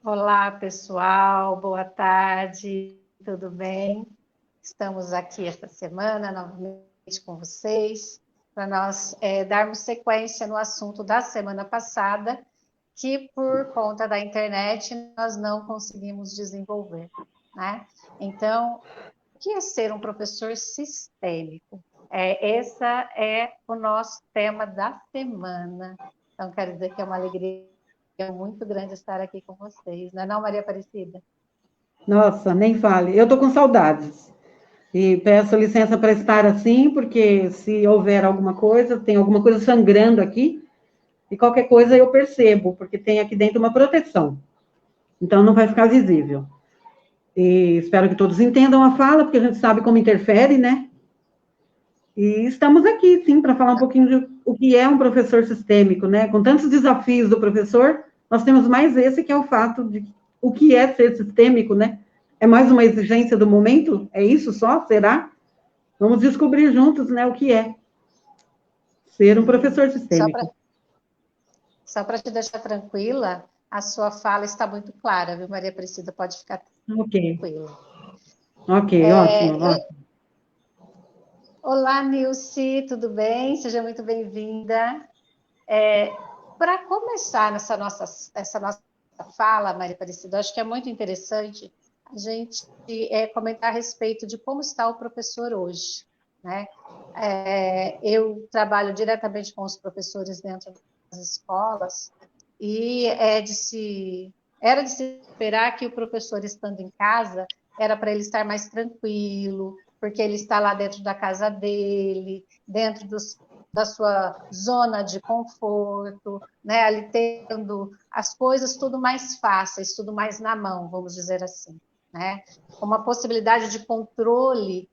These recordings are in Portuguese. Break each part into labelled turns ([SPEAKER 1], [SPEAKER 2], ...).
[SPEAKER 1] Olá, pessoal, boa tarde, tudo bem? Estamos aqui esta semana novamente com vocês para nós darmos sequência no assunto da semana passada, que por conta da internet nós não conseguimos desenvolver, né? Então, o que é ser um professor sistêmico? Essa é o nosso tema da semana. Então, quero dizer que é uma alegria muito grande estar aqui com vocês, não é não, Maria Aparecida?
[SPEAKER 2] Nossa, nem fale. Eu estou com saudades. E peço licença para estar assim, porque se houver alguma coisa, tem alguma coisa sangrando aqui, e qualquer coisa eu percebo, porque tem aqui dentro uma proteção. Então não vai ficar visível. E espero que todos entendam a fala, porque a gente sabe como interfere, né? E estamos aqui, sim, para falar um pouquinho de o que é um professor sistêmico, né? Com tantos desafios do professor, nós temos mais esse, que é o fato de o que é ser sistêmico, né? É mais uma exigência do momento? É isso só? Será? Vamos descobrir juntos, né, o que é ser um professor sistêmico.
[SPEAKER 1] Só para te deixar tranquila, a sua fala está muito clara, viu, Maria Aparecida? Pode ficar
[SPEAKER 2] Ok,
[SPEAKER 1] tranquila.
[SPEAKER 2] ok, ótimo, ótimo.
[SPEAKER 1] Olá, Nilce, tudo bem? Seja muito bem-vinda. Para começar essa nossa fala, Maria Aparecida, acho que é muito interessante a gente comentar a respeito de como está o professor hoje, né? Eu trabalho diretamente com os professores dentro das escolas e era de se esperar que o professor, estando em casa, era para ele estar mais tranquilo, porque ele está lá dentro da casa dele, da sua zona de conforto, né? Ali tendo as coisas tudo mais fáceis, tudo mais na mão, vamos dizer assim, né? Uma possibilidade de controle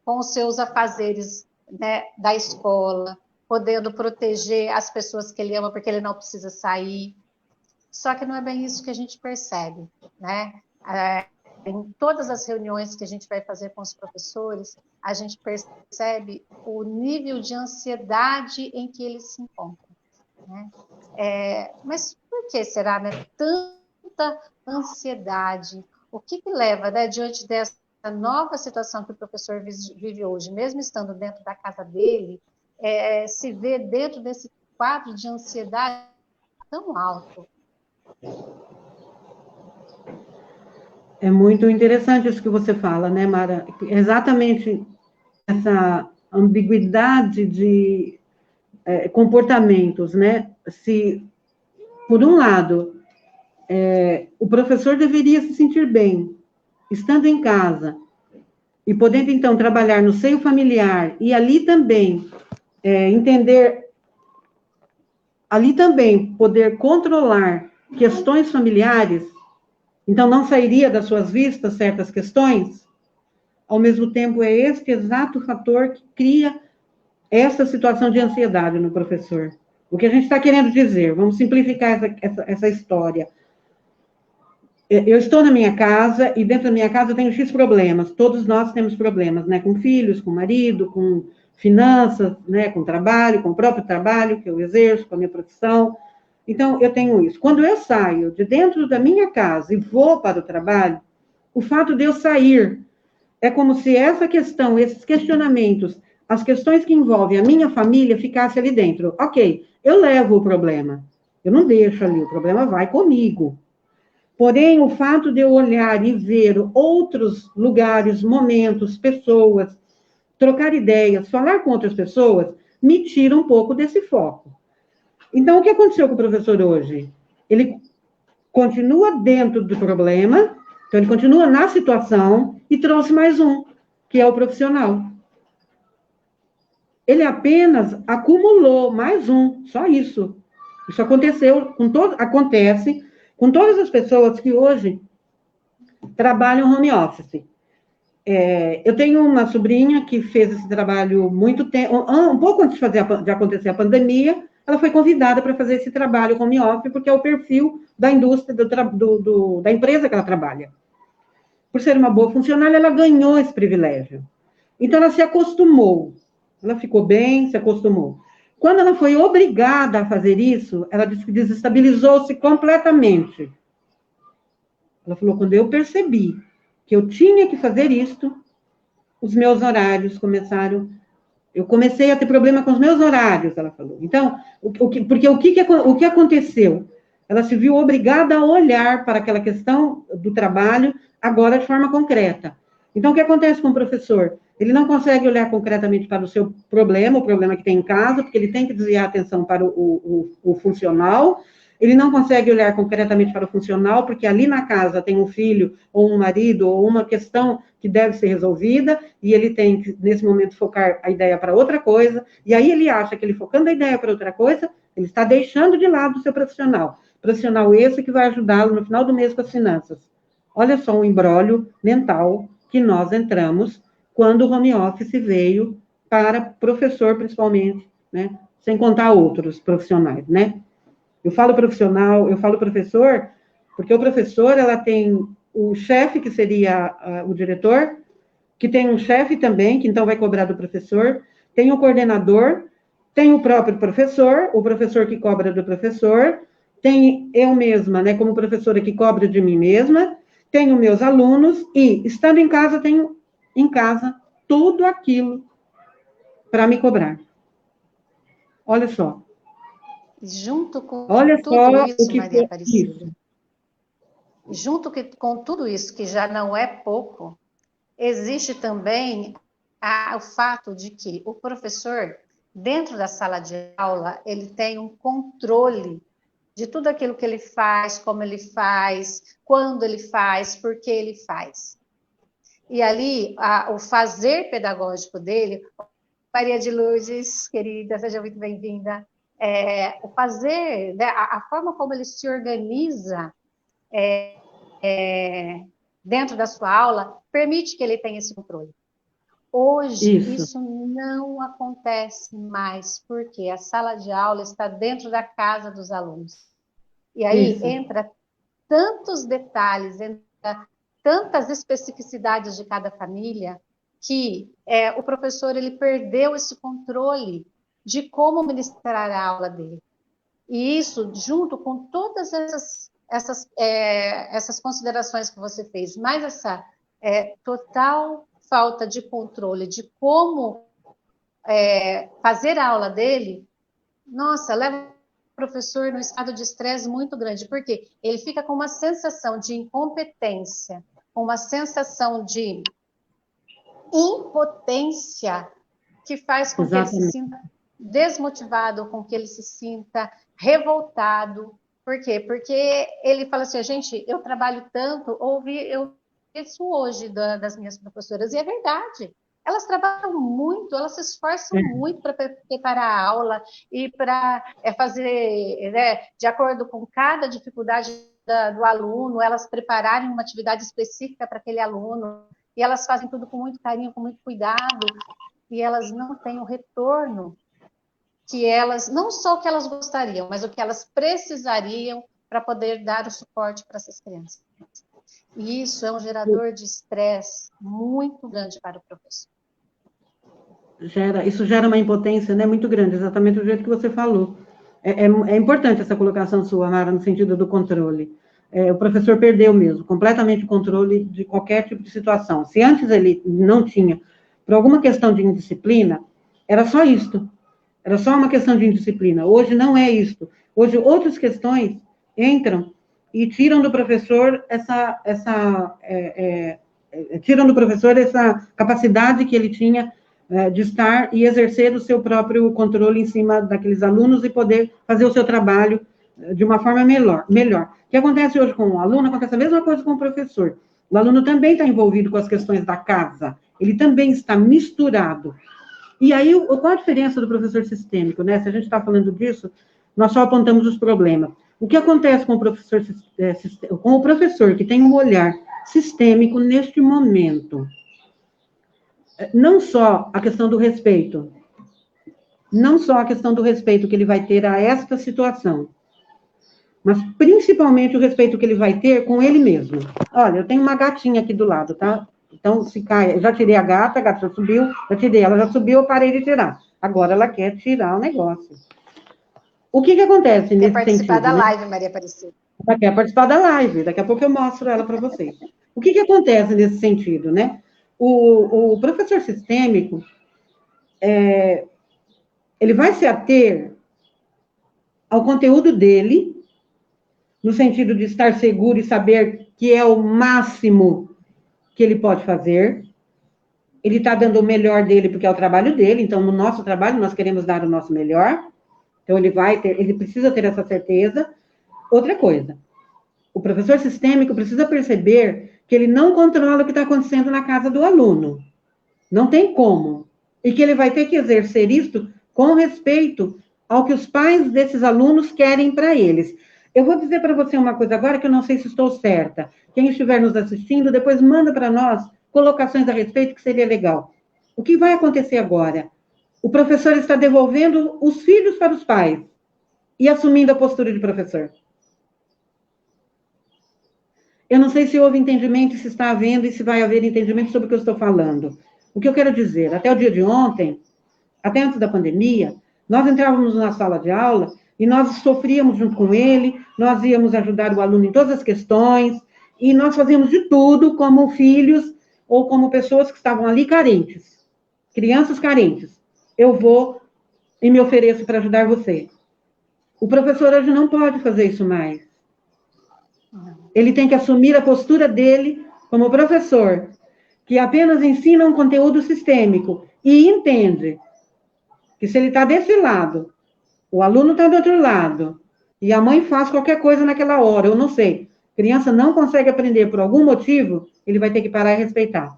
[SPEAKER 1] com os seus afazeres, né, da escola, podendo proteger as pessoas que ele ama, porque ele não precisa sair. Só que não é bem isso que a gente percebe, né? Em todas as reuniões que a gente vai fazer com os professores, a gente percebe o nível de ansiedade em que eles se encontram, né? Mas por que será, né? Tanta ansiedade? O que leva, né, diante dessa nova situação que o professor vive hoje, mesmo estando dentro da casa dele, se vê dentro desse quadro de ansiedade tão alto?
[SPEAKER 2] É muito interessante isso que você fala, né, Mara? Exatamente essa ambiguidade de comportamentos, né? Se, por um lado, o professor deveria se sentir bem, estando em casa, e podendo, então, trabalhar no seio familiar, e ali também poder controlar questões familiares, então não sairia das suas vistas certas questões, ao mesmo tempo é este exato fator que cria essa situação de ansiedade no professor. O que a gente está querendo dizer, vamos simplificar essa história. Eu estou na minha casa e dentro da minha casa eu tenho X problemas. Todos nós temos problemas, né? Com filhos, com marido, com finanças, né? Com trabalho, com o próprio trabalho que eu exerço, com a minha profissão. Então, eu tenho isso. Quando eu saio de dentro da minha casa e vou para o trabalho, o fato de eu sair é como se essa questão, esses questionamentos, as questões que envolvem a minha família ficassem ali dentro. Ok, eu levo o problema. Eu não deixo ali, o problema vai comigo. Porém, o fato de eu olhar e ver outros lugares, momentos, pessoas, trocar ideias, falar com outras pessoas, me tira um pouco desse foco. Então, o que aconteceu com o professor hoje? Ele continua dentro do problema, então ele continua na situação e trouxe mais um, que é o profissional. Ele apenas acumulou mais um, só isso. Isso acontece com todas as pessoas que hoje trabalham home office. Eu tenho uma sobrinha que fez esse trabalho muito tempo, um pouco antes de acontecer a pandemia, ela foi convidada para fazer esse trabalho home office, porque é o perfil da indústria, da empresa que ela trabalha. Por ser uma boa funcionária, ela ganhou esse privilégio. Então, ela se acostumou. Ela ficou bem, se acostumou. Quando ela foi obrigada a fazer isso, ela disse que desestabilizou-se completamente. Ela falou, quando eu percebi que eu tinha que fazer isto, os meus horários começaram... Eu comecei a ter problema com os meus horários, ela falou. Então, porque o que aconteceu? Ela se viu obrigada a olhar para aquela questão do trabalho agora de forma concreta. Então, o que acontece com o professor? Ele não consegue olhar concretamente para o seu problema, o problema que tem em casa, porque ele tem que desviar a atenção para o funcional. Ele não consegue olhar concretamente para o funcional, porque ali na casa tem um filho, ou um marido, ou uma questão que deve ser resolvida, e ele tem que, nesse momento, focar a ideia para outra coisa, e aí ele acha que ele focando a ideia para outra coisa, ele está deixando de lado o seu profissional. Profissional esse que vai ajudá-lo no final do mês com as finanças. Olha só o imbróglio mental que nós entramos quando o home office veio para professor, principalmente, né? Sem contar outros profissionais, né? Eu falo profissional, eu falo professor, porque o professor, ela tem o chefe, que seria o diretor, que tem um chefe também, que então vai cobrar do professor, tem o coordenador, tem o próprio professor, o professor que cobra do professor, tem eu mesma, né, como professora que cobra de mim mesma, tenho meus alunos, e, estando em casa, tenho em casa tudo aquilo para me cobrar. Olha só.
[SPEAKER 1] Junto com
[SPEAKER 2] Olha
[SPEAKER 1] tudo
[SPEAKER 2] só
[SPEAKER 1] isso,
[SPEAKER 2] o que
[SPEAKER 1] Maria
[SPEAKER 2] foi
[SPEAKER 1] Aparecida,
[SPEAKER 2] isso.
[SPEAKER 1] junto com tudo isso, que já não é pouco, existe também o fato de que o professor, dentro da sala de aula, ele tem um controle de tudo aquilo que ele faz, como ele faz, quando ele faz, por que ele faz. E ali, o fazer pedagógico dele, Maria de Lourdes, querida, seja muito bem-vinda, o fazer, né, a forma como ele se organiza dentro da sua aula, permite que ele tenha esse controle. Hoje, isso não acontece mais, porque a sala de aula está dentro da casa dos alunos. E aí entra tantos detalhes, entra tantas especificidades de cada família, que o professor ele perdeu esse controle de como ministrar a aula dele. E isso, junto com todas essas considerações que você fez, mais essa total falta de controle de como fazer a aula dele, nossa, leva o professor num estado de estresse muito grande, porque ele fica com uma sensação de incompetência, com uma sensação de impotência, que faz com que ele se sinta desmotivado, com que ele se sinta revoltado. Por quê? Porque ele fala assim, gente, eu trabalho tanto, eu isso hoje das minhas professoras, e é verdade. Elas trabalham muito, elas se esforçam muito para preparar a aula e para fazer, né, de acordo com cada dificuldade do aluno, elas prepararem uma atividade específica para aquele aluno, e elas fazem tudo com muito carinho, com muito cuidado, e elas não têm o retorno que elas, não só o que elas gostariam, mas o que elas precisariam para poder dar o suporte para essas crianças. E isso é um gerador de estresse muito grande para o professor.
[SPEAKER 2] Isso gera uma impotência, né, muito grande, exatamente do jeito que você falou. É importante essa colocação sua, Mara, no sentido do controle. O professor perdeu mesmo, completamente o controle de qualquer tipo de situação. Se antes ele não tinha, por alguma questão de indisciplina, era só isto. Era só uma questão de indisciplina. Hoje não é isto. Hoje outras questões entram e tiram do professor essa capacidade que ele tinha de estar e exercer o seu próprio controle em cima daqueles alunos e poder fazer o seu trabalho de uma forma melhor. O que acontece hoje com o aluno, acontece a mesma coisa com o professor. O aluno também está envolvido com as questões da casa, ele também está misturado. E aí, qual a diferença do professor sistêmico, né? Se a gente está falando disso, nós só apontamos os problemas. O que acontece com o professor que tem um olhar sistêmico neste momento? Não só a questão do respeito, que ele vai ter a esta situação, mas principalmente o respeito que ele vai ter com ele mesmo. Olha, eu tenho uma gatinha aqui do lado, tá? Então, se cai, eu já tirei a gata já subiu, já tirei, ela já subiu, eu parei de tirar. Agora ela quer tirar o negócio. O que acontece nesse sentido?
[SPEAKER 1] Quer participar da live, Maria Aparecida.
[SPEAKER 2] Ela quer participar da live, daqui a pouco eu mostro ela para vocês. O que acontece nesse sentido, né? O professor sistêmico, ele vai se ater ao conteúdo dele, no sentido de estar seguro e saber que é o máximo que ele pode fazer. Ele está dando o melhor dele porque é o trabalho dele, então no nosso trabalho nós queremos dar o nosso melhor. Então ele precisa ter essa certeza. Outra coisa, o professor sistêmico precisa perceber que ele não controla o que está acontecendo na casa do aluno. Não tem como. E que ele vai ter que exercer isto com respeito ao que os pais desses alunos querem para eles. Eu vou dizer para você uma coisa agora que eu não sei se estou certa. Quem estiver nos assistindo, depois manda para nós colocações a respeito, que seria legal. O que vai acontecer agora? O professor está devolvendo os filhos para os pais e assumindo a postura de professor. Eu não sei se houve entendimento, se está havendo e se vai haver entendimento sobre o que eu estou falando. O que eu quero dizer, até o dia de ontem, até antes da pandemia, nós entrávamos na sala de aula e nós sofríamos junto com ele, nós íamos ajudar o aluno em todas as questões, e nós fazíamos de tudo como filhos ou como pessoas que estavam ali carentes, crianças carentes. Eu vou e me ofereço para ajudar você. O professor hoje não pode fazer isso mais. Ele tem que assumir a postura dele como professor, que apenas ensina um conteúdo sistêmico e entende que se ele está desse lado, o aluno está do outro lado, e a mãe faz qualquer coisa naquela hora, eu não sei, a criança não consegue aprender por algum motivo, ele vai ter que parar e respeitar.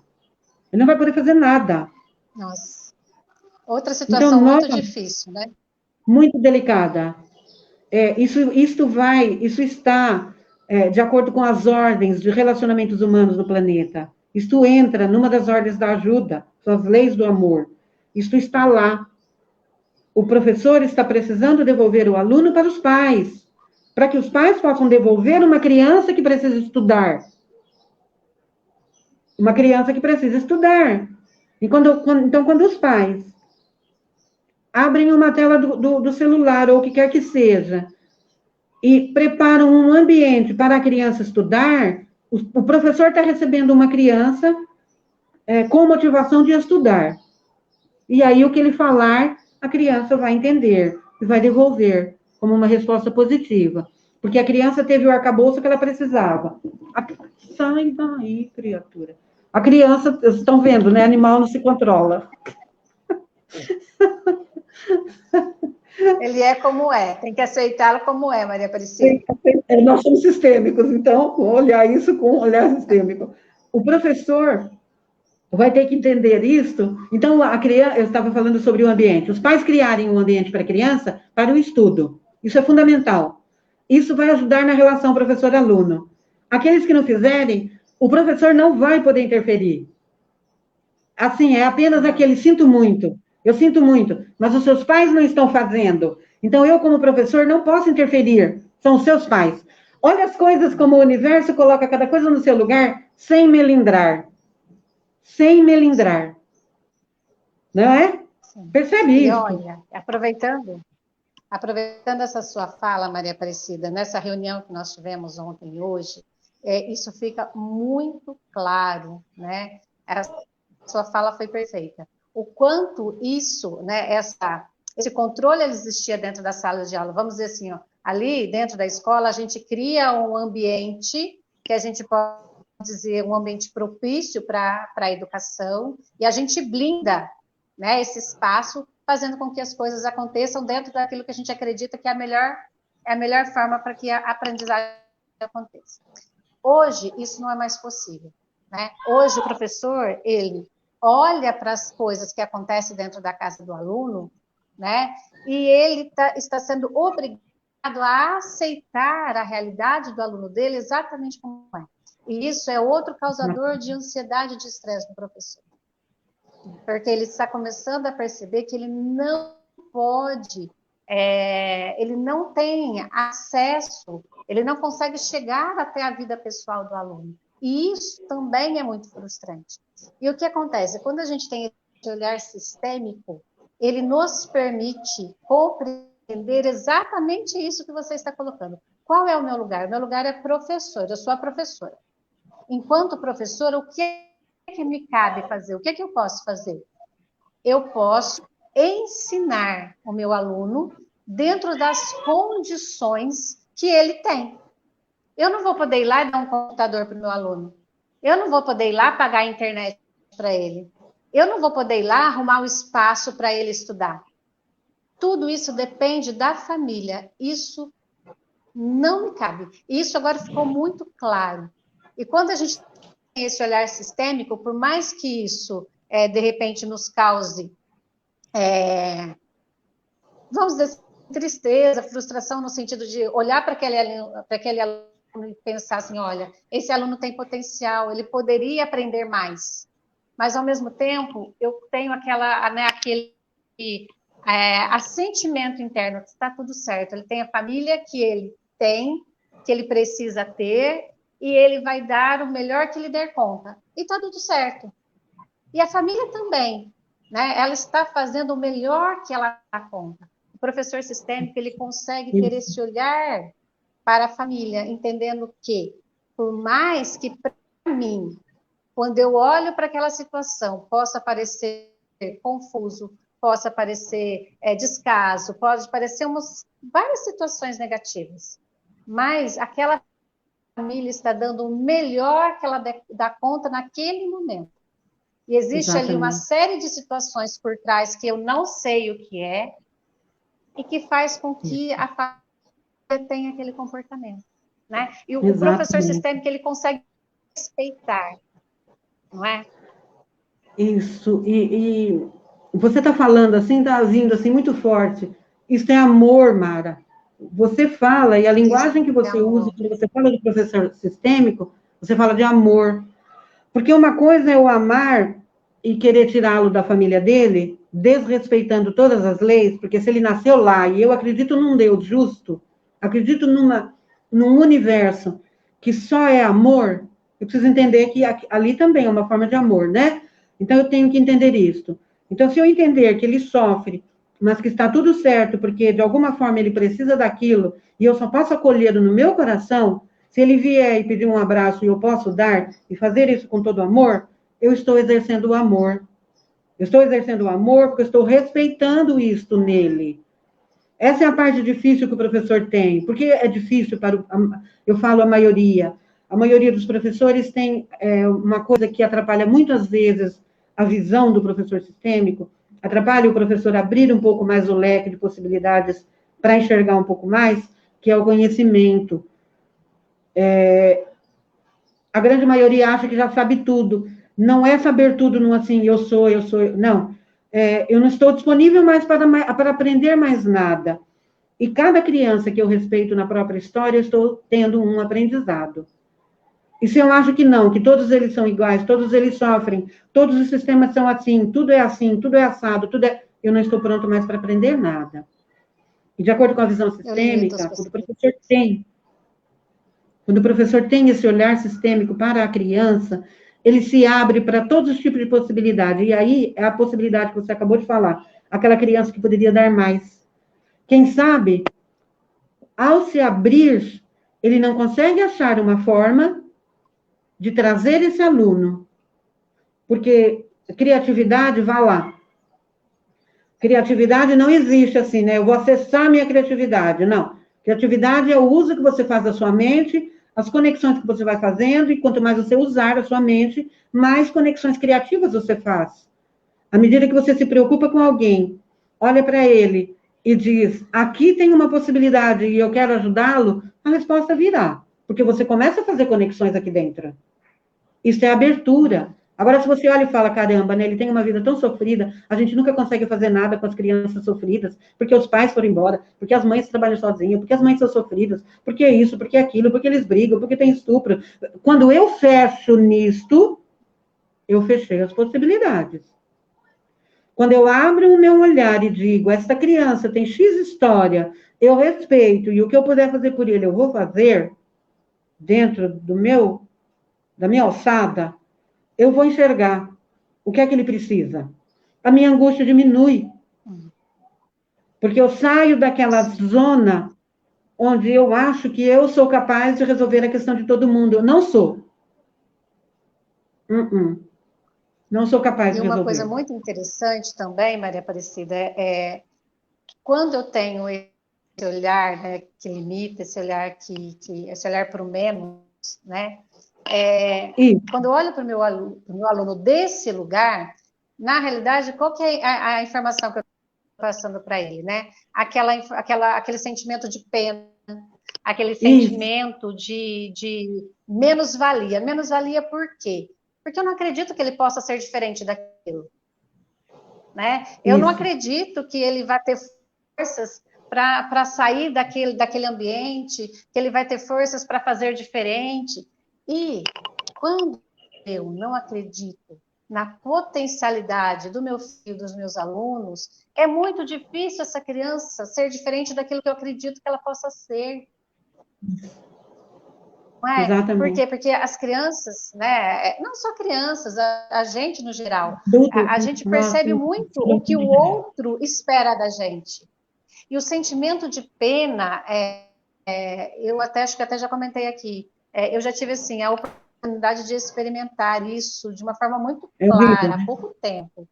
[SPEAKER 2] Ele não vai poder fazer nada.
[SPEAKER 1] Nossa. Outra situação então, muito difícil, né?
[SPEAKER 2] Muito delicada. Isso está de acordo com as ordens de relacionamentos humanos no planeta. Isto entra numa das ordens da ajuda, são as leis do amor. Isto está lá. O professor está precisando devolver o aluno para os pais, para que os pais possam devolver uma criança que precisa estudar. Uma criança que precisa estudar. E quando os pais abrem uma tela do celular, ou o que quer que seja, e preparam um ambiente para a criança estudar, o professor está recebendo uma criança com motivação de estudar. E aí, o que ele falar, a criança vai entender e vai devolver como uma resposta positiva. Porque a criança teve o arcabouço que ela precisava. Sai daí, criatura. A criança, vocês estão vendo, né? Animal não se controla.
[SPEAKER 1] Ele é como é, tem que aceitá-lo como é, Maria Aparecida.
[SPEAKER 2] Nós somos sistêmicos, então, olhar isso com um olhar sistêmico. O professor vai ter que entender isso. Então, a criança, eu estava falando sobre o ambiente. Os pais criarem um ambiente para a criança para o estudo. Isso é fundamental. Isso vai ajudar na relação professor-aluno. Aqueles que não fizerem, o professor não vai poder interferir. Assim, é apenas aquele, eu sinto muito, mas os seus pais não estão fazendo. Então, eu, como professor, não posso interferir. São os seus pais. Olha as coisas como o universo coloca cada coisa no seu lugar, sem melindrar. Sem melindrar. Não é? Sim. Percebe isso?
[SPEAKER 1] Olha, aproveitando essa sua fala, Maria Aparecida, nessa reunião que nós tivemos ontem e hoje, isso fica muito claro, né? A sua fala foi perfeita. O quanto isso, né, esse controle existia dentro da sala de aula. Vamos dizer assim, ó, ali dentro da escola, a gente cria um ambiente que a gente pode dizer um ambiente propício para a educação, e a gente blinda, né, esse espaço, fazendo com que as coisas aconteçam dentro daquilo que a gente acredita que é a melhor forma para que a aprendizagem aconteça. Hoje, isso não é mais possível, né? Hoje, o professor, ele olha para as coisas que acontecem dentro da casa do aluno, né? E ele está sendo obrigado a aceitar a realidade do aluno dele exatamente como é. E isso é outro causador de ansiedade e de estresse do professor. Porque ele está começando a perceber que ele não pode, ele não tem acesso, ele não consegue chegar até a vida pessoal do aluno. E isso também é muito frustrante. E o que acontece? Quando a gente tem esse olhar sistêmico, ele nos permite compreender exatamente isso que você está colocando. Qual é o meu lugar? O meu lugar é professor, eu sou a professora. Enquanto professora, o que é que me cabe fazer? O que é que eu posso fazer? Eu posso ensinar o meu aluno dentro das condições que ele tem. Eu não vou poder ir lá e dar um computador para o meu aluno. Eu não vou poder ir lá pagar a internet para ele. Eu não vou poder ir lá arrumar um espaço para ele estudar. Tudo isso depende da família. Isso não me cabe. Isso agora ficou muito claro. E quando a gente tem esse olhar sistêmico, por mais que isso, de repente, nos cause, vamos dizer, tristeza, frustração, no sentido de olhar para aquele aluno e pensar assim, olha, esse aluno tem potencial, ele poderia aprender mais. Mas, ao mesmo tempo, eu tenho aquele assentimento interno que está tudo certo. Ele tem a família que ele tem, que ele precisa ter, e ele vai dar o melhor que ele der conta. E está tudo certo. E a família também, né? Ela está fazendo o melhor que ela dá conta. O professor sistêmico, ele consegue ter esse olhar para a família, entendendo que, por mais que para mim, quando eu olho para aquela situação, possa parecer confuso, possa parecer descaso, pode parecer várias situações negativas, mas aquela família está dando o melhor que ela dá conta naquele momento. E existe ali uma série de situações por trás que eu não sei o que é e que faz com que a família tenha aquele comportamento, né? E o professor sistêmico, ele consegue respeitar, não é?
[SPEAKER 2] Isso, e você está falando assim, está vindo assim muito forte. Isso é amor, Mara. Você fala, e a linguagem que você usa, quando você fala do professor sistêmico, você fala de amor. Porque uma coisa é o amar e querer tirá-lo da família dele, desrespeitando todas as leis, porque se ele nasceu lá, e eu acredito num Deus justo, acredito num universo que só é amor, eu preciso entender que ali também é uma forma de amor, né? Então, eu tenho que entender isso. Então, se eu entender que ele sofre, mas que está tudo certo, porque de alguma forma ele precisa daquilo, e eu só posso acolhê-lo no meu coração, se ele vier e pedir um abraço e eu posso dar, e fazer isso com todo amor, eu estou exercendo o amor. Eu estou exercendo o amor porque eu estou respeitando isto nele. Essa é a parte difícil que o professor tem. Por que é difícil eu falo a maioria? A maioria dos professores tem uma coisa que atrapalha muitas vezes a visão do professor sistêmico, atrapalha o professor abrir um pouco mais o leque de possibilidades para enxergar um pouco mais, que é o conhecimento. A grande maioria acha que já sabe tudo. Não é saber tudo no assim, eu sou. Não. Eu não estou disponível mais para aprender mais nada. E cada criança que eu respeito na própria história, eu estou tendo um aprendizado. E se eu acho que não, que todos eles são iguais, todos eles sofrem, todos os sistemas são assim, tudo é assado, eu não estou pronto mais para aprender nada. E de acordo com a visão sistêmica, quando o professor tem esse olhar sistêmico para a criança, ele se abre para todos os tipos de possibilidade. E aí é a possibilidade que você acabou de falar, aquela criança que poderia dar mais. Quem sabe, ao se abrir, ele não consegue achar uma forma de trazer esse aluno. Porque criatividade, vá lá. Criatividade não existe assim, né? Eu vou acessar a minha criatividade. Não. Criatividade é o uso que você faz da sua mente, as conexões que você vai fazendo, e quanto mais você usar a sua mente, mais conexões criativas você faz. À medida que você se preocupa com alguém, olha para ele e diz, aqui tem uma possibilidade e eu quero ajudá-lo, a resposta virá. Porque você começa a fazer conexões aqui dentro. Isso é abertura. Agora, se você olha e fala, caramba, né, ele tem uma vida tão sofrida, a gente nunca consegue fazer nada com as crianças sofridas, porque os pais foram embora, porque as mães trabalham sozinhas, porque as mães são sofridas, porque isso, porque aquilo, porque eles brigam, porque tem estupro. Quando eu fecho nisto, eu fechei as possibilidades. Quando eu abro o meu olhar e digo, essa criança tem X história, eu respeito, e o que eu puder fazer por ele, eu vou fazer, dentro da minha alçada, eu vou enxergar o que é que ele precisa. A minha angústia diminui. Porque eu saio daquela zona onde eu acho que eu sou capaz de resolver a questão de todo mundo. Eu não sou. Não sou capaz
[SPEAKER 1] E
[SPEAKER 2] de
[SPEAKER 1] uma coisa
[SPEAKER 2] resolver.
[SPEAKER 1] muito interessante também, Maria Aparecida, que quando eu tenho esse olhar, né, que limita, esse olhar para o menos, né? Quando eu olho para o meu aluno desse lugar, na realidade, qual que é a informação que eu estou passando para ele, né? Aquele sentimento de pena, aquele sentimento de menos-valia. Menos-valia por quê? Porque eu não acredito que ele possa ser diferente daquilo. Né? Eu não acredito que ele vai ter forças para sair daquele ambiente, que ele vai ter forças para fazer diferente. E quando eu não acredito na potencialidade do meu filho, dos meus alunos, é muito difícil essa criança ser diferente daquilo que eu acredito que ela possa ser. Não é?
[SPEAKER 2] Exatamente.
[SPEAKER 1] Por quê? Porque as crianças, né, não só crianças, a gente no geral, a gente percebe muito o que o outro espera da gente. E o sentimento de pena, eu acho que até já comentei aqui, eu já tive assim, a oportunidade de experimentar isso de uma forma muito clara, há pouco tempo,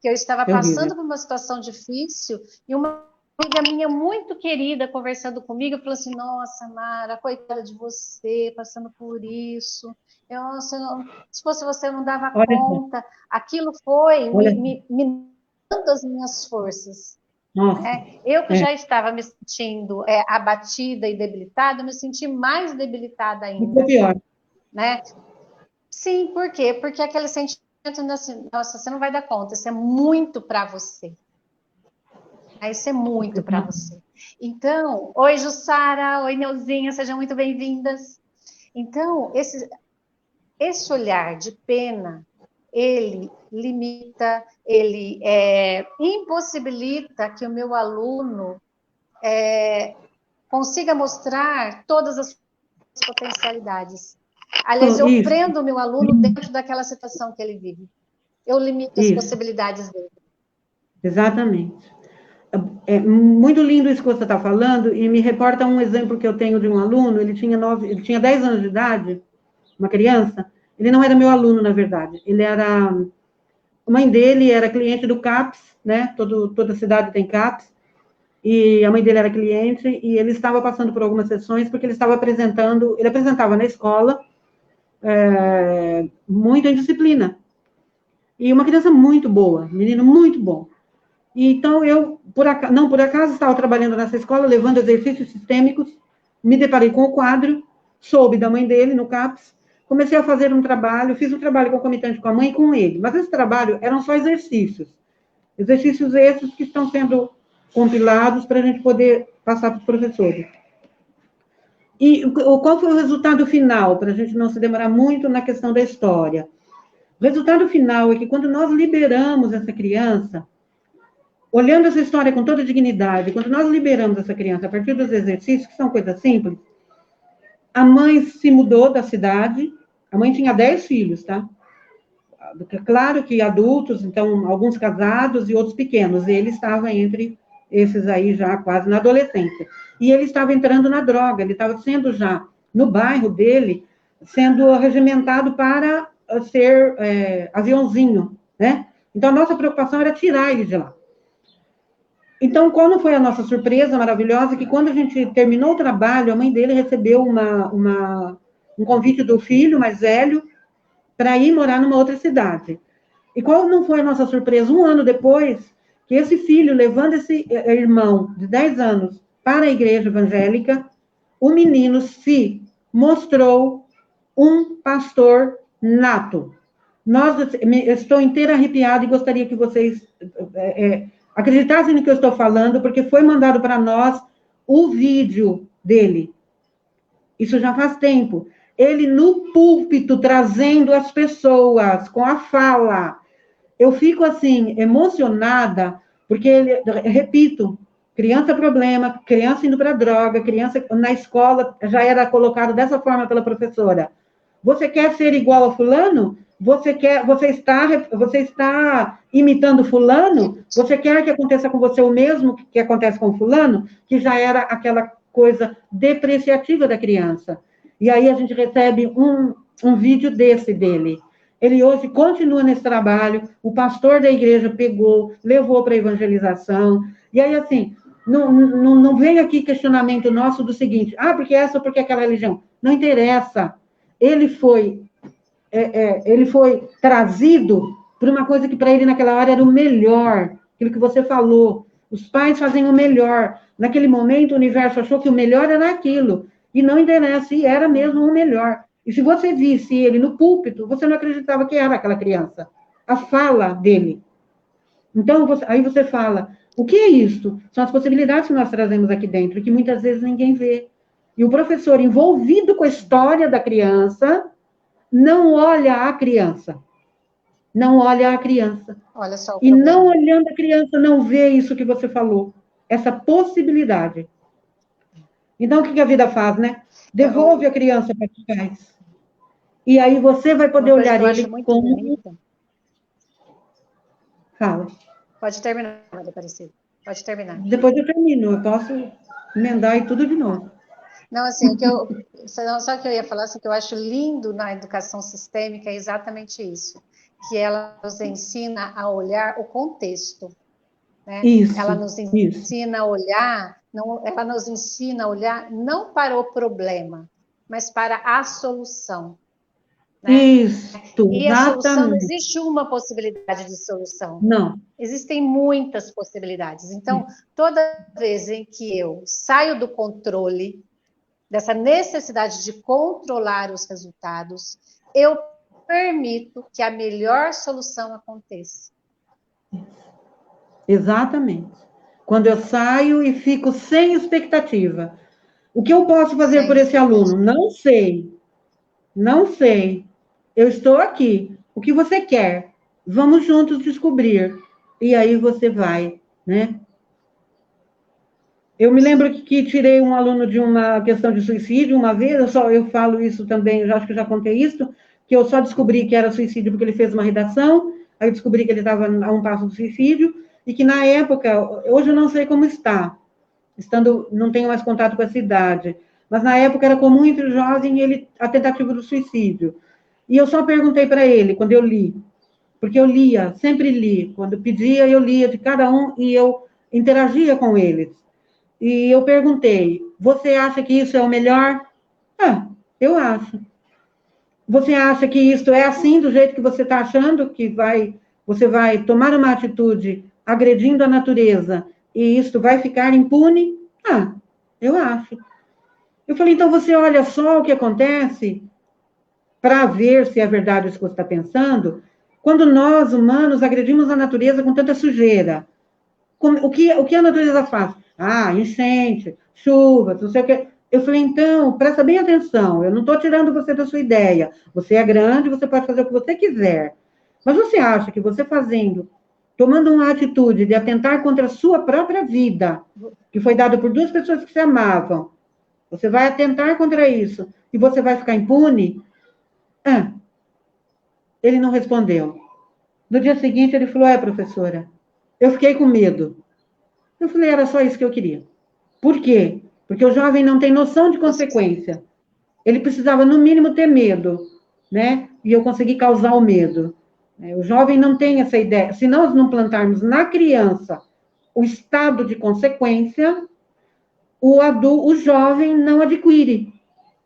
[SPEAKER 1] que eu estava passando por uma situação difícil e uma amiga minha muito querida conversando comigo, falou assim, nossa, Mara, coitada de você, passando por isso. Se fosse você, eu não dava conta. Aquilo foi me dando as minhas forças. Né? Eu que já estava me sentindo abatida e debilitada, me senti mais debilitada ainda.
[SPEAKER 2] Pior.
[SPEAKER 1] Né? Sim, por quê? Porque aquele sentimento, assim, nossa, você não vai dar conta, isso é muito para você. Isso é muito para você. Então, oi Jussara, oi Neuzinha, sejam muito bem-vindas. Então, esse olhar de pena, ele limita, ele impossibilita que o meu aluno consiga mostrar todas as potencialidades. Aliás, eu prendo o meu aluno dentro daquela situação que ele vive. Eu limito as possibilidades dele.
[SPEAKER 2] Exatamente. É muito lindo isso que você está falando, e me reporta um exemplo que eu tenho de um aluno, ele tinha 10 anos de idade, uma criança, ele não era meu aluno, na verdade, a mãe dele era cliente do CAPS, né, toda cidade tem CAPS, e a mãe dele era cliente, e ele estava passando por algumas sessões, porque ele apresentava na escola, muito em disciplina, e uma criança muito boa, menino muito bom. Então, eu, por acaso, estava trabalhando nessa escola, levando exercícios sistêmicos, me deparei com o quadro, soube da mãe dele, no CAPS, comecei a fazer um trabalho, fiz um trabalho concomitante com a mãe e com ele, mas esse trabalho eram só exercícios esses que estão sendo compilados para a gente poder passar para os professores. E qual foi o resultado final, para a gente não se demorar muito na questão da história? O resultado final é que quando nós liberamos essa criança, olhando essa história com toda dignidade, quando nós liberamos essa criança a partir dos exercícios, que são coisas simples, a mãe se mudou da cidade, a mãe tinha 10 filhos, tá? Claro que adultos, então, alguns casados e outros pequenos, ele estava entre esses aí já quase na adolescência. E ele estava entrando na droga, ele estava sendo já, no bairro dele, sendo regimentado para ser aviãozinho, né? Então, a nossa preocupação era tirar ele de lá. Então, qual não foi a nossa surpresa maravilhosa? Que quando a gente terminou o trabalho, a mãe dele recebeu um convite do filho mais velho para ir morar numa outra cidade. E qual não foi a nossa surpresa? Um ano depois, que esse filho, levando esse irmão de 10 anos para a igreja evangélica, o menino se mostrou um pastor nato. Estou inteira arrepiada e gostaria que vocês acreditassem no que eu estou falando, porque foi mandado para nós o vídeo dele. Isso já faz tempo. Ele no púlpito, trazendo as pessoas com a fala. Eu fico, assim, emocionada, porque, repito, criança problema, criança indo para droga, criança na escola já era colocado dessa forma pela professora. Você quer ser igual a fulano? você está imitando fulano? Você quer que aconteça com você o mesmo que acontece com fulano? Que já era aquela coisa depreciativa da criança. E aí a gente recebe um vídeo desse dele. Ele hoje continua nesse trabalho, o pastor da igreja pegou, levou para a evangelização. E aí, assim, não vem aqui questionamento nosso do seguinte, porque essa ou porque aquela religião. Não interessa. Ele foi trazido por uma coisa que para ele naquela hora era o melhor, aquilo que você falou. Os pais fazem o melhor. Naquele momento, o universo achou que o melhor era aquilo. E não interessa, e era mesmo o melhor. E se você visse ele no púlpito, você não acreditava que era aquela criança. A fala dele. Então, aí você fala, o que é isso? São as possibilidades que nós trazemos aqui dentro, que muitas vezes ninguém vê. E o professor, envolvido com a história da criança, não olha a criança. Não olha a criança.
[SPEAKER 1] Olha só
[SPEAKER 2] e não olhando a criança, não vê isso que você falou. Essa possibilidade. Então, o que a vida faz, né? Devolve a criança para os pais. E aí você vai poder olhar ele como...
[SPEAKER 1] bonita.
[SPEAKER 2] Fala.
[SPEAKER 1] Pode terminar, Maria Aparecida. Pode terminar.
[SPEAKER 2] Depois eu termino. Eu posso emendar e tudo de novo.
[SPEAKER 1] Não, assim, só que eu ia falar, assim, que eu acho lindo na educação sistêmica é exatamente isso. Que ela nos ensina a olhar o contexto. Né?
[SPEAKER 2] Isso,
[SPEAKER 1] ela nos ensina a olhar, ela nos ensina a olhar não para o problema, mas para a solução. Né?
[SPEAKER 2] Isso,
[SPEAKER 1] e a solução, não existe uma possibilidade de solução.
[SPEAKER 2] Não.
[SPEAKER 1] Existem muitas possibilidades. Então, toda vez em que eu saio do controle, dessa necessidade de controlar os resultados, eu permito que a melhor solução aconteça.
[SPEAKER 2] Exatamente. Quando eu saio e fico sem expectativa. O que eu posso fazer por esse aluno? Não sei. Não sei. Eu estou aqui. O que você quer? Vamos juntos descobrir. E aí você vai, né? Eu me lembro que tirei um aluno de uma questão de suicídio uma vez, eu falo isso também, eu acho que já contei isso, que eu só descobri que era suicídio porque ele fez uma redação, aí eu descobri que ele estava a um passo do suicídio, e que na época, hoje eu não sei como está, não tenho mais contato com essa idade, mas na época era comum entre os jovens a tentativa do suicídio. E eu só perguntei para ele, quando eu li, porque eu lia, sempre li, quando pedia eu lia de cada um e eu interagia com eles. E eu perguntei, você acha que isso é o melhor? Eu acho. Você acha que isso é assim, do jeito que você está achando, que você vai tomar uma atitude agredindo a natureza e isso vai ficar impune? Eu acho. Eu falei, então você olha só o que acontece para ver se é verdade isso que você está pensando, quando nós, humanos, agredimos a natureza com tanta sujeira. O que a natureza faz? Enchente, chuvas, não sei o quê. Eu falei, então, presta bem atenção, eu não estou tirando você da sua ideia. Você é grande, você pode fazer o que você quiser. Mas você acha que você tomando uma atitude de atentar contra a sua própria vida, que foi dada por duas pessoas que se amavam, você vai atentar contra isso e você vai ficar impune? Ele não respondeu. No dia seguinte, ele falou, professora, eu fiquei com medo. Eu falei, era só isso que eu queria. Por quê? Porque o jovem não tem noção de consequência. Ele precisava, no mínimo, ter medo, né? E eu consegui causar o medo. O jovem não tem essa ideia. Se nós não plantarmos na criança o estado de consequência, o jovem não adquire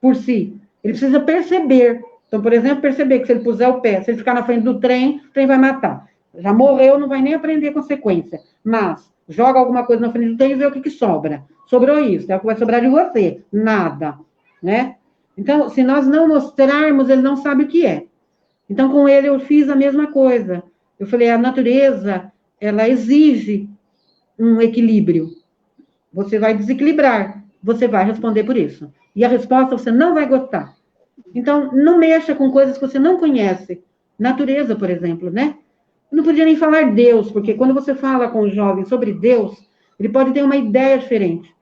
[SPEAKER 2] por si. Ele precisa perceber. Então, por exemplo, perceber que se ele puser o pé, se ele ficar na frente do trem, o trem vai matar. Já morreu, não vai nem aprender consequência. Mas joga alguma coisa na frente do trem e vê o que sobra. Sobrou isso, é o que vai sobrar de você. Nada, né? Então, se nós não mostrarmos, ele não sabe o que é. Então, com ele, eu fiz a mesma coisa. Eu falei, a natureza, ela exige um equilíbrio. Você vai desequilibrar, você vai responder por isso. E a resposta você não vai gostar. Então, não mexa com coisas que você não conhece. Natureza, por exemplo, né? Eu não podia nem falar Deus, porque quando você fala com o jovem sobre Deus, ele pode ter uma ideia diferente.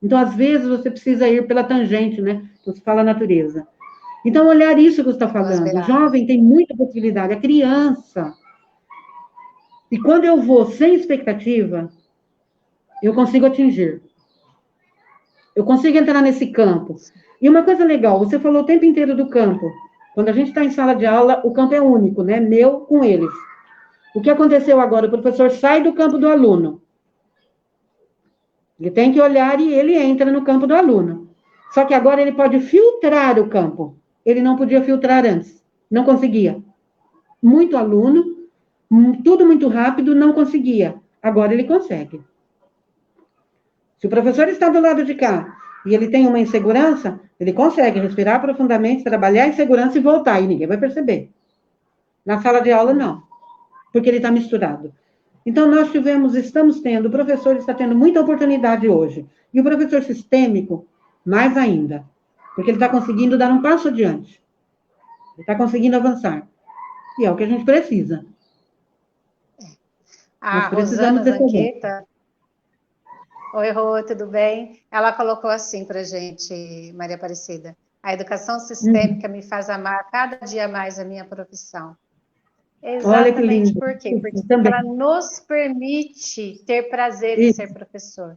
[SPEAKER 2] Então, às vezes, você precisa ir pela tangente, né? Você fala natureza. Então, olhar isso que você está
[SPEAKER 1] Duas
[SPEAKER 2] falando. O
[SPEAKER 1] viradas.
[SPEAKER 2] jovem tem muita possibilidade, a criança. E quando eu vou sem expectativa, eu consigo atingir. Eu consigo entrar nesse campo. E uma coisa legal, você falou o tempo inteiro do campo. Quando a gente está em sala de aula, o campo é único, né? Meu com eles. O que aconteceu agora? O professor sai do campo do aluno. Ele tem que olhar e ele entra no campo do aluno. Só que agora ele pode filtrar o campo. Ele não podia filtrar antes. Não conseguia. Muito aluno, tudo muito rápido, não conseguia. Agora ele consegue. Se o professor está do lado de cá e ele tem uma insegurança, ele consegue respirar profundamente, trabalhar em segurança e voltar, e ninguém vai perceber. Na sala de aula, não, porque ele está misturado. Então, estamos tendo, o professor está tendo muita oportunidade hoje. E o professor sistêmico, mais ainda, porque ele está conseguindo dar um passo adiante. Ele está conseguindo avançar. E é o que a gente precisa.
[SPEAKER 1] A Rosana Zanqueta. Oi, Rô, tudo bem? Ela colocou assim para a gente, Maria Aparecida. A educação sistêmica me faz amar cada dia mais a minha profissão. Exatamente. Olha que lindo. Por quê? Porque ela nos permite ter prazer em ser professor.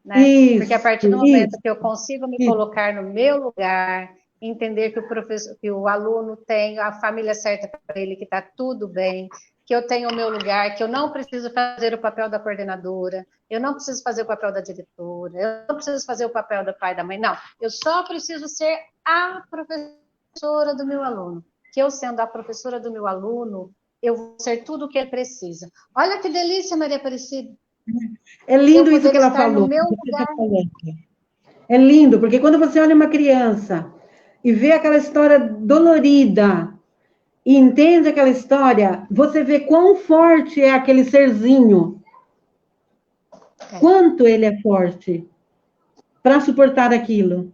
[SPEAKER 1] Né? Porque a partir do momento que eu consigo me colocar no meu lugar, entender que o professor, que o aluno tem a família certa para ele, que está tudo bem, que eu tenho o meu lugar, que eu não preciso fazer o papel da coordenadora, eu não preciso fazer o papel da diretora, eu não preciso fazer o papel do pai e da mãe, não. Eu só preciso ser a professora do meu aluno. Que eu, sendo a professora do meu aluno, eu vou ser tudo o que ele precisa. Olha que delícia, Maria Aparecida.
[SPEAKER 2] É lindo isso que ela falou. É lindo, porque quando você olha uma criança e vê aquela história dolorida, e entende aquela história, você vê quão forte é aquele serzinho. Quanto ele é forte para suportar aquilo.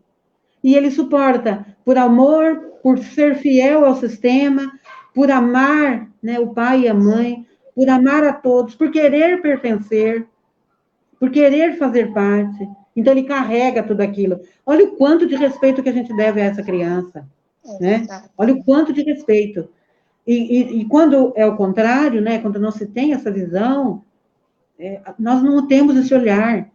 [SPEAKER 2] E ele suporta por amor, por ser fiel ao sistema, por amar, né, o pai e a mãe, por amar a todos, por querer pertencer, por querer fazer parte. Então, ele carrega tudo aquilo. Olha o quanto de respeito que a gente deve a essa criança. Né? Olha o quanto de respeito. E quando é o contrário, né, quando não se tem essa visão, nós não temos esse olhar.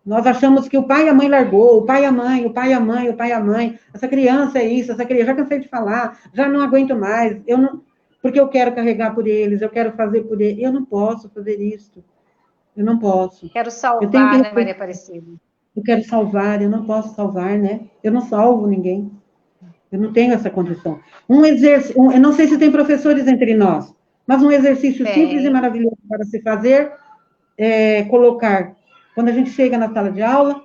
[SPEAKER 2] Nós achamos que o pai e a mãe largou, o pai e a mãe, o pai e a mãe, o pai e a mãe. Essa criança é isso, essa criança, já cansei de falar, já não aguento mais. Eu não, porque eu quero carregar por eles, eu quero fazer por eles. Eu não posso fazer isso. Eu não posso.
[SPEAKER 1] Quero salvar, né, Maria Aparecida?
[SPEAKER 2] Eu quero salvar, eu não posso salvar, né? Eu não salvo ninguém. Eu não tenho essa condição. Eu não sei se tem professores entre nós, mas um exercício simples e maravilhoso para se fazer é colocar, quando a gente chega na sala de aula,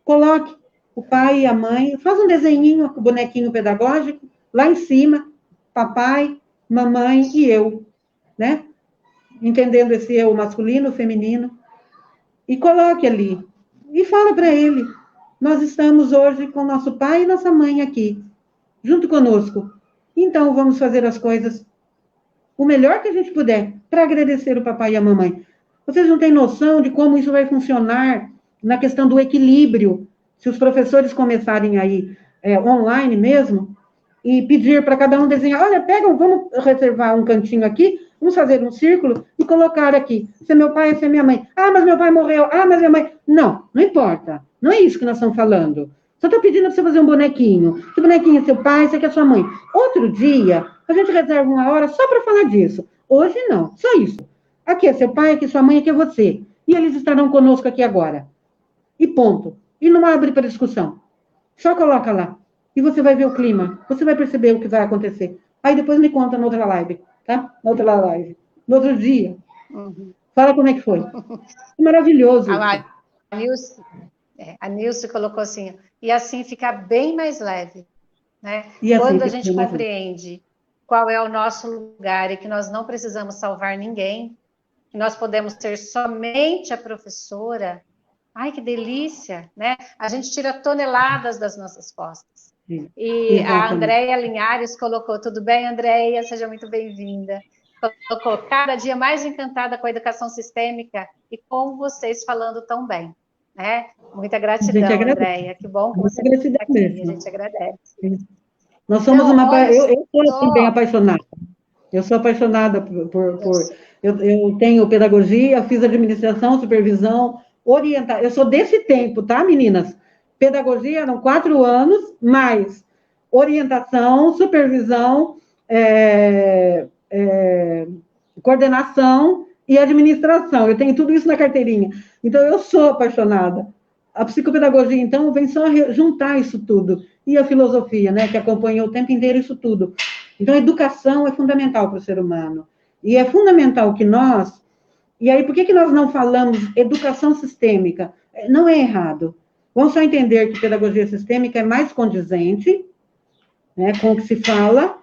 [SPEAKER 2] coloque o pai e a mãe, faz um desenhinho, um bonequinho pedagógico, lá em cima, papai, mamãe e eu, né? Entendendo esse eu masculino, feminino, e coloque ali, e fala para ele, nós estamos hoje com nosso pai e nossa mãe aqui, junto conosco. Então, vamos fazer as coisas o melhor que a gente puder para agradecer o papai e a mamãe. Vocês não têm noção de como isso vai funcionar na questão do equilíbrio, se os professores começarem aí online mesmo, e pedir para cada um desenhar, olha, vamos reservar um cantinho aqui, vamos fazer um círculo e colocar aqui. Se é meu pai, esse é minha mãe. Ah, mas meu pai morreu. Ah, mas minha mãe... Não, não importa. Não é isso que nós estamos falando. Só estou pedindo para você fazer um bonequinho. Esse bonequinho é seu pai, esse aqui é sua mãe. Outro dia, a gente reserva uma hora só para falar disso. Hoje, não. Só isso. Aqui é seu pai, aqui é sua mãe, aqui é você. E eles estarão conosco aqui agora. E ponto. E não abre para discussão. Só coloca lá. E você vai ver o clima. Você vai perceber o que vai acontecer. Aí depois me conta na outra live, tá? Na outra live. No outro dia. Fala como é que foi. É maravilhoso.
[SPEAKER 1] A Nilce colocou assim, e assim fica bem mais leve. Né?
[SPEAKER 2] E assim,
[SPEAKER 1] quando a gente compreende qual é o nosso lugar e que nós não precisamos salvar ninguém, que nós podemos ser somente a professora, ai, que delícia, né? A gente tira toneladas das nossas costas. Sim, e exatamente. A Andréia Linhares colocou, tudo bem, Andréia? Seja muito bem-vinda. Colocou, cada dia mais encantada com a educação sistêmica e com vocês falando tão bem. Né? Muita gratidão, Andréia. Que bom que você está aqui. A gente agradece.
[SPEAKER 2] Nós somos
[SPEAKER 1] Não, olha
[SPEAKER 2] eu sou também
[SPEAKER 1] só.
[SPEAKER 2] apaixonada. Eu sou apaixonada
[SPEAKER 1] Eu sei.
[SPEAKER 2] eu tenho pedagogia, fiz administração, supervisão, orientar. Eu sou desse tempo, tá, meninas? Pedagogia eram 4 anos, mais orientação, supervisão, coordenação e administração. Eu tenho tudo isso na carteirinha. Então, eu sou apaixonada. A psicopedagogia, então, vem só juntar isso tudo. E a filosofia, né, que acompanha o tempo inteiro isso tudo. Então, a educação é fundamental para o ser humano. E é fundamental que nós... E aí, por que nós não falamos educação sistêmica? Não é errado. Vamos só entender que pedagogia sistêmica é mais condizente, né, com o que se fala.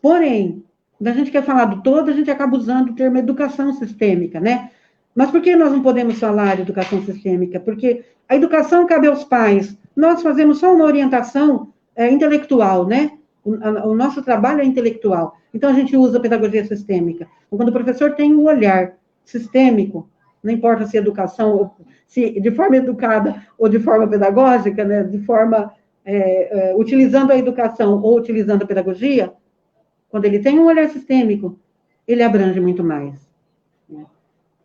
[SPEAKER 2] Porém, quando a gente quer falar do todo, a gente acaba usando o termo educação sistêmica, né? Mas por que nós não podemos falar de educação sistêmica? Porque a educação cabe aos pais. Nós fazemos só uma orientação intelectual, né? O nosso trabalho é intelectual. Então, a gente usa a pedagogia sistêmica. Quando o professor tem um olhar sistêmico, não importa se educação, se de forma educada ou de forma pedagógica, né? De forma utilizando a educação ou utilizando a pedagogia, quando ele tem um olhar sistêmico, ele abrange muito mais.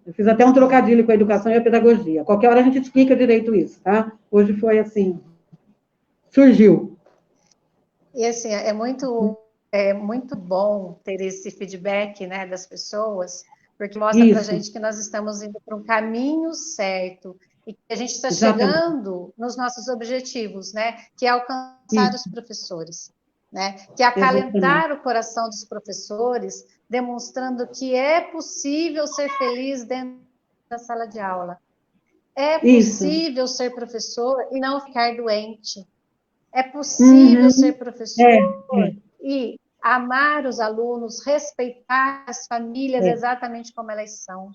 [SPEAKER 2] Eu fiz até um trocadilho com a educação e a pedagogia. Qualquer hora a gente explica direito isso, tá? Hoje foi assim, surgiu.
[SPEAKER 1] E assim, é muito bom ter esse feedback, né, das pessoas, porque mostra para a
[SPEAKER 2] Isso,
[SPEAKER 1] gente que nós estamos indo para um caminho certo e que a gente está
[SPEAKER 2] exatamente.
[SPEAKER 1] chegando nos nossos objetivos, né, que é alcançar os
[SPEAKER 2] Isso,
[SPEAKER 1] professores, né, que é
[SPEAKER 2] exatamente.
[SPEAKER 1] acalentar o coração dos professores, demonstrando que é possível ser feliz dentro da sala de aula. É
[SPEAKER 2] Isso.
[SPEAKER 1] possível ser professor e não ficar doente. É possível ser
[SPEAKER 2] Uhum. É,
[SPEAKER 1] professor e amar os alunos, respeitar as famílias
[SPEAKER 2] é.
[SPEAKER 1] exatamente como elas são,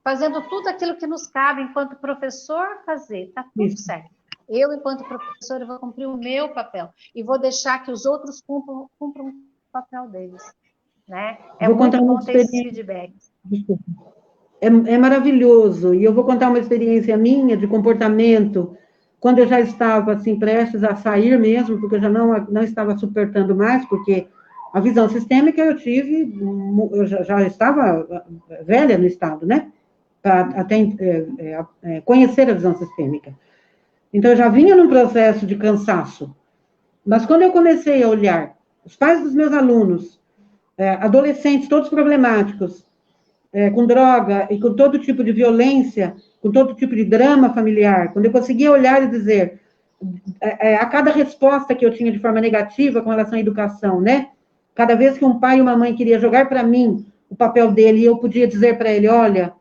[SPEAKER 1] fazendo tudo aquilo que nos cabe enquanto professor fazer, está tudo
[SPEAKER 2] Isso.
[SPEAKER 1] certo. Eu, enquanto professora, vou cumprir o meu papel e vou deixar que os outros cumpram o papel deles, né? É
[SPEAKER 2] Vou contar
[SPEAKER 1] muito
[SPEAKER 2] uma
[SPEAKER 1] bom ter esses
[SPEAKER 2] experiência.
[SPEAKER 1] feedbacks.
[SPEAKER 2] Desculpa. É maravilhoso. E eu vou contar uma experiência minha de comportamento, quando eu já estava assim, prestes a sair mesmo, porque eu já não estava suportando mais, porque a visão sistêmica eu tive, eu já estava velha no estado, né? Para até conhecer a visão sistêmica. Então, eu já vinha num processo de cansaço. Mas quando eu comecei a olhar os pais dos meus alunos, adolescentes todos problemáticos, com droga e com todo tipo de violência, com todo tipo de drama familiar, quando eu conseguia olhar e dizer, a cada resposta que eu tinha de forma negativa com relação à educação, né? Cada vez que um pai e uma mãe queria jogar para mim o papel dele, e eu podia dizer para ele, olha,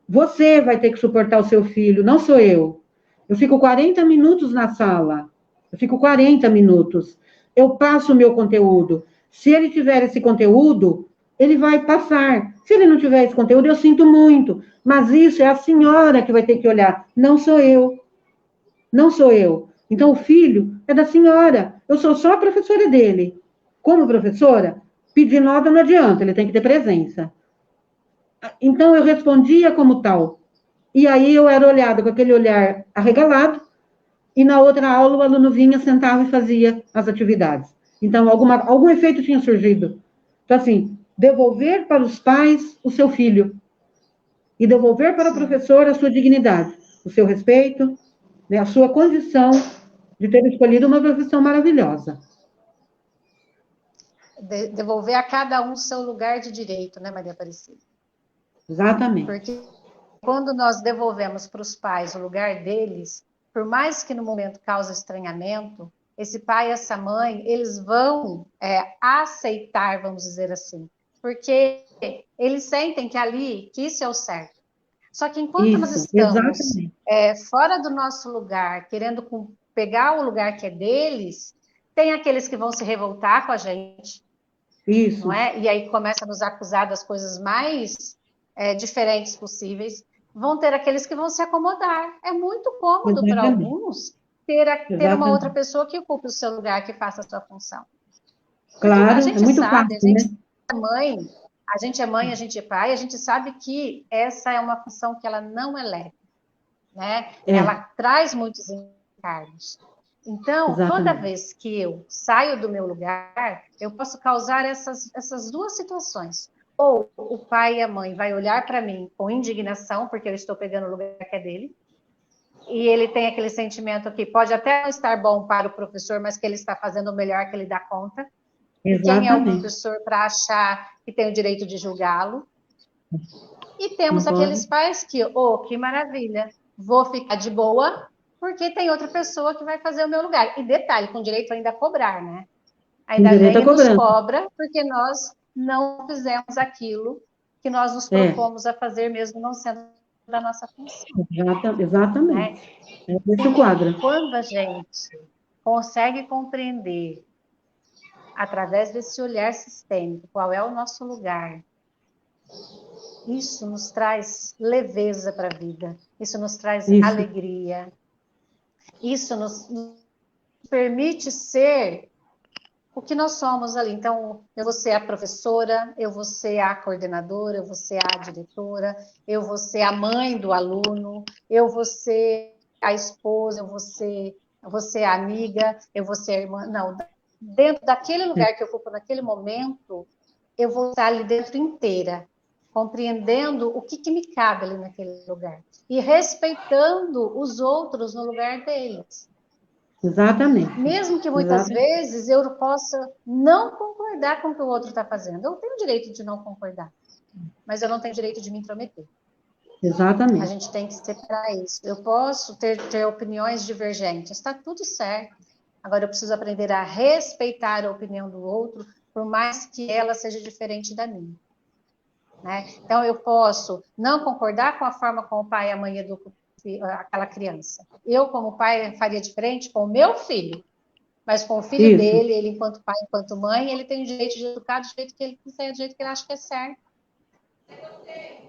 [SPEAKER 2] você vai ter que suportar o seu filho, não sou eu. Eu fico 40 minutos na sala, eu fico 40 minutos, eu passo o meu conteúdo. Se ele tiver esse conteúdo, ele vai passar. Se ele não tiver esse conteúdo, eu sinto muito. Mas isso é a senhora que vai ter que olhar, não sou eu. Não sou eu. Então, o filho é da senhora. Eu sou só a professora dele. Como professora, pedir nota não adianta, ele tem que ter presença. Então, eu respondia como tal. E aí, eu era olhada com aquele olhar arregalado, e na outra aula, o aluno vinha, sentava e fazia as atividades. Então, algum efeito tinha surgido. Então, assim, devolver para os pais o seu filho e devolver para o
[SPEAKER 1] Sim.
[SPEAKER 2] professor a sua dignidade, o seu respeito, né, a sua condição de ter escolhido uma profissão maravilhosa.
[SPEAKER 1] Devolver a cada um seu lugar de direito, né, Maria Aparecida?
[SPEAKER 2] Exatamente.
[SPEAKER 1] Porque quando nós devolvemos para os pais o lugar deles, por mais que no momento cause estranhamento, esse pai e essa mãe, eles vão aceitar, vamos dizer assim, porque eles sentem que ali, que isso é o certo. Só que enquanto nós
[SPEAKER 2] Isso,
[SPEAKER 1] estamos
[SPEAKER 2] exatamente.
[SPEAKER 1] fora do nosso lugar, querendo pegar o lugar que é deles, tem aqueles que vão se revoltar com a gente, não
[SPEAKER 2] Isso,
[SPEAKER 1] é? E aí começa a nos acusar das coisas mais diferentes possíveis. Vão ter aqueles que vão se acomodar. É muito cômodo para
[SPEAKER 2] exatamente.
[SPEAKER 1] alguns ter uma outra
[SPEAKER 2] Exatamente.
[SPEAKER 1] pessoa que ocupe o seu lugar, que faça a sua função. Porque a
[SPEAKER 2] Claro, é
[SPEAKER 1] gente
[SPEAKER 2] muito
[SPEAKER 1] sabe,
[SPEAKER 2] fácil, né?
[SPEAKER 1] é mãe, a gente é mãe, a gente é pai, a gente sabe que essa é uma função que ela não é leve, né?
[SPEAKER 2] É,
[SPEAKER 1] Ela traz muitos encargos. Então, toda
[SPEAKER 2] Exatamente.
[SPEAKER 1] vez que eu saio do meu lugar, eu posso causar essas duas situações. Ou o pai e a mãe vai olhar para mim com indignação, porque eu estou pegando o lugar que é dele, e ele tem aquele sentimento que pode até não estar bom para o professor, mas que ele está fazendo o melhor que ele dá conta. E quem é o
[SPEAKER 2] Exatamente.
[SPEAKER 1] professor para achar que tem o direito de julgá-lo? E temos
[SPEAKER 2] Concordo.
[SPEAKER 1] aqueles pais que, que maravilha, vou ficar de boa, porque tem outra pessoa que vai fazer o meu lugar. E detalhe, com direito ainda a cobrar, né?
[SPEAKER 2] Com
[SPEAKER 1] Ainda
[SPEAKER 2] direito
[SPEAKER 1] vem
[SPEAKER 2] à
[SPEAKER 1] e nos
[SPEAKER 2] cobrança.
[SPEAKER 1] cobra, porque nós não fizemos aquilo que nós nos
[SPEAKER 2] É,
[SPEAKER 1] propomos a fazer, mesmo não sendo da nossa função,
[SPEAKER 2] exatamente.
[SPEAKER 1] né?
[SPEAKER 2] É esse o quadro.
[SPEAKER 1] Quando a gente consegue compreender, através desse olhar sistêmico, qual é o nosso lugar, isso nos traz leveza para a vida, isso nos traz
[SPEAKER 2] Isso,
[SPEAKER 1] alegria, isso nos permite ser o que nós somos ali. Então, eu vou ser a professora, eu vou ser a coordenadora, eu vou ser a diretora, eu vou ser a mãe do aluno, eu vou ser a esposa, eu vou ser a amiga, eu vou ser a irmã. Não, dentro daquele
[SPEAKER 2] é,
[SPEAKER 1] lugar que eu ocupo naquele momento, eu vou estar ali dentro inteira, compreendendo o que me cabe ali naquele lugar e respeitando os outros no lugar deles.
[SPEAKER 2] exatamente.
[SPEAKER 1] Mesmo que muitas
[SPEAKER 2] Exatamente.
[SPEAKER 1] vezes eu possa não concordar com o que o outro está fazendo. Eu tenho o direito de não concordar, mas eu não tenho o direito de me intrometer. A
[SPEAKER 2] Exatamente.
[SPEAKER 1] gente tem que separar isso. Eu posso ter opiniões divergentes, está tudo certo. Agora eu preciso aprender a respeitar a opinião do outro, por mais que ela seja diferente da minha. Né? Então eu posso não concordar com a forma como o pai e a mãe educam aquela criança. Eu, como pai, faria diferente com o meu filho. Mas com o filho
[SPEAKER 2] Isso.
[SPEAKER 1] dele, ele enquanto pai, enquanto mãe, ele tem o direito de educar do jeito que ele quiser, do jeito que ele acha que é certo.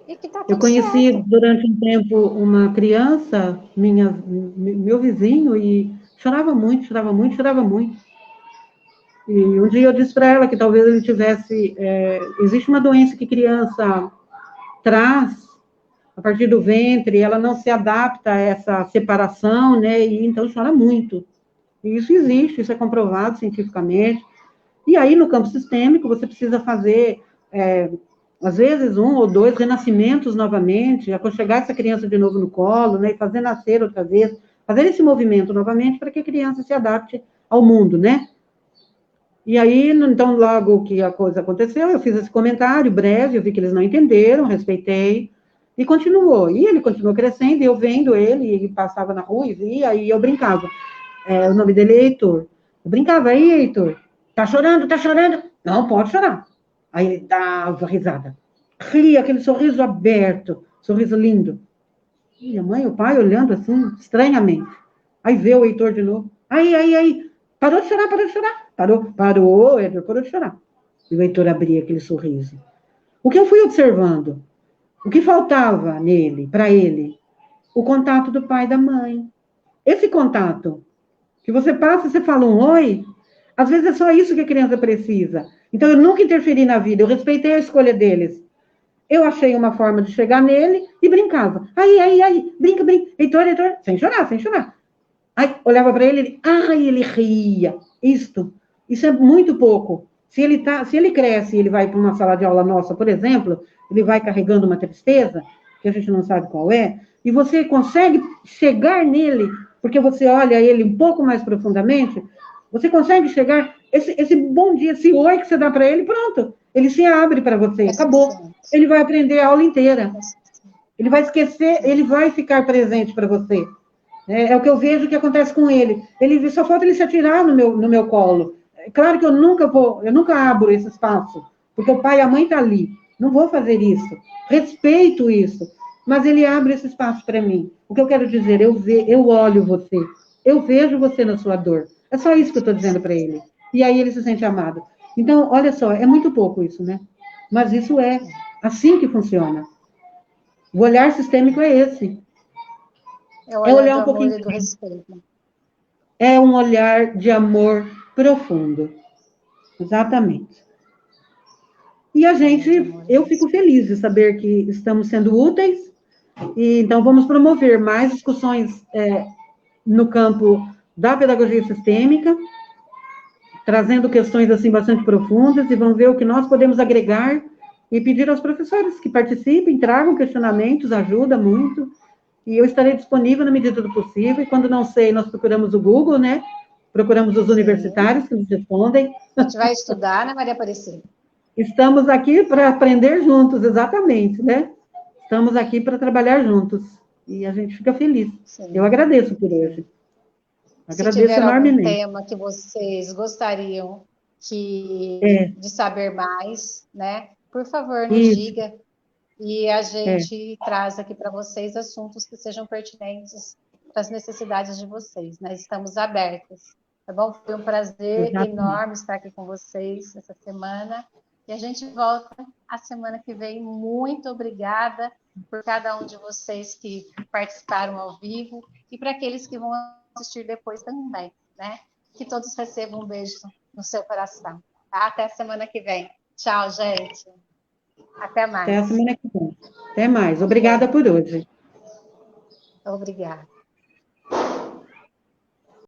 [SPEAKER 1] E que tá
[SPEAKER 2] Eu
[SPEAKER 1] tudo
[SPEAKER 2] conheci
[SPEAKER 1] certo.
[SPEAKER 2] durante um tempo uma criança, meu vizinho, e chorava muito, chorava muito, chorava muito. E um dia eu disse para ela que talvez ele tivesse. Existe uma doença que criança traz a partir do ventre, ela não se adapta a essa separação, né? E então chora muito. E isso existe, isso é comprovado cientificamente. E aí, no campo sistêmico, você precisa fazer, às vezes, 1 ou 2 renascimentos novamente, aconchegar essa criança de novo no colo, né? E fazer nascer outra vez, fazer esse movimento novamente para que a criança se adapte ao mundo, né? E aí, então, logo que a coisa aconteceu, eu fiz esse comentário breve, eu vi que eles não entenderam, respeitei, e continuou. E ele continuou crescendo, e eu vendo ele, ele passava na rua e via, e eu brincava. O nome dele é Heitor. Eu brincava, aí, Heitor, tá chorando, tá chorando? Não, pode chorar. Aí ele dava risada. Ria, aquele sorriso aberto, sorriso lindo. E a mãe e o pai olhando assim, estranhamente. Aí vê o Heitor de novo. Aí, parou de chorar, parou de chorar. Parou, Heitor, parou de chorar. E o Heitor abria aquele sorriso. O que eu fui observando? O que faltava nele, para ele? O contato do pai e da mãe. Esse contato que você passa e você fala um oi, às vezes é só isso que a criança precisa. Então, eu nunca interferi na vida, eu respeitei a escolha deles. Eu achei uma forma de chegar nele e brincava. Aí, brinca, Heitor, sem chorar, sem chorar. Aí, olhava para ele, ele ria. Isso é muito pouco. Se ele cresce e ele vai para uma sala de aula nossa, por exemplo, ele vai carregando uma tristeza, que a gente não sabe qual é, e você consegue chegar nele, porque você olha ele um pouco mais profundamente, você consegue chegar, esse bom dia, esse oi que você dá para ele, pronto, ele se abre para você,
[SPEAKER 1] É
[SPEAKER 2] acabou.
[SPEAKER 1] suficiente.
[SPEAKER 2] Ele vai aprender a aula inteira.
[SPEAKER 1] É suficiente.
[SPEAKER 2] Ele vai esquecer, ele vai ficar presente para você. É o que eu vejo que acontece com ele. Ele só falta ele se atirar no meu colo. É claro que eu nunca abro esse espaço, porque o pai e a mãe estão ali. Não vou fazer isso. Respeito isso. Mas ele abre esse espaço para mim. O que eu quero dizer, eu olho você. Eu vejo você na sua dor. É só isso que eu estou dizendo para ele. E aí ele se sente amado. Então, olha só, é muito pouco isso, né? Mas isso é assim que funciona. O olhar sistêmico é esse.
[SPEAKER 1] É o
[SPEAKER 2] É
[SPEAKER 1] olhar
[SPEAKER 2] olhar
[SPEAKER 1] do
[SPEAKER 2] um
[SPEAKER 1] amor
[SPEAKER 2] pouquinho.
[SPEAKER 1] e do respeito.
[SPEAKER 2] É um olhar de amor profundo. Exatamente. E a
[SPEAKER 1] Olhar de
[SPEAKER 2] gente,
[SPEAKER 1] amor e
[SPEAKER 2] eu fico
[SPEAKER 1] respeito.
[SPEAKER 2] feliz de saber que estamos sendo úteis, e então vamos promover mais discussões no campo da pedagogia sistêmica, trazendo questões assim bastante profundas, e vamos ver o que nós podemos agregar e pedir aos professores que participem, tragam questionamentos, ajuda muito, e eu estarei disponível na medida do possível, e quando não sei, nós procuramos o Google, né? Procuramos os universitários que nos respondem.
[SPEAKER 1] A gente vai estudar, né, Maria Aparecida?
[SPEAKER 2] Estamos aqui para aprender juntos, exatamente, né? Estamos aqui para trabalhar juntos, e a gente fica feliz.
[SPEAKER 1] Sim.
[SPEAKER 2] Eu agradeço por hoje.
[SPEAKER 1] Se
[SPEAKER 2] Agradeço
[SPEAKER 1] tiver algum
[SPEAKER 2] enormemente.
[SPEAKER 1] tema que vocês gostariam de saber mais, né? Por favor, nos
[SPEAKER 2] Isso.
[SPEAKER 1] diga. E a gente traz aqui para vocês assuntos que sejam pertinentes para as necessidades de vocês. Nós estamos abertos, tá bom? Foi um prazer
[SPEAKER 2] Exatamente.
[SPEAKER 1] enorme estar aqui com vocês essa semana. E a gente volta a semana que vem. Muito obrigada por cada um de vocês que participaram ao vivo e para aqueles que vão assistir depois também, né? Que todos recebam um beijo no seu coração. Tá? Até a semana que vem. Tchau, gente. Até mais.
[SPEAKER 2] Até a semana que vem. Até mais. Obrigada por hoje.
[SPEAKER 1] Obrigada.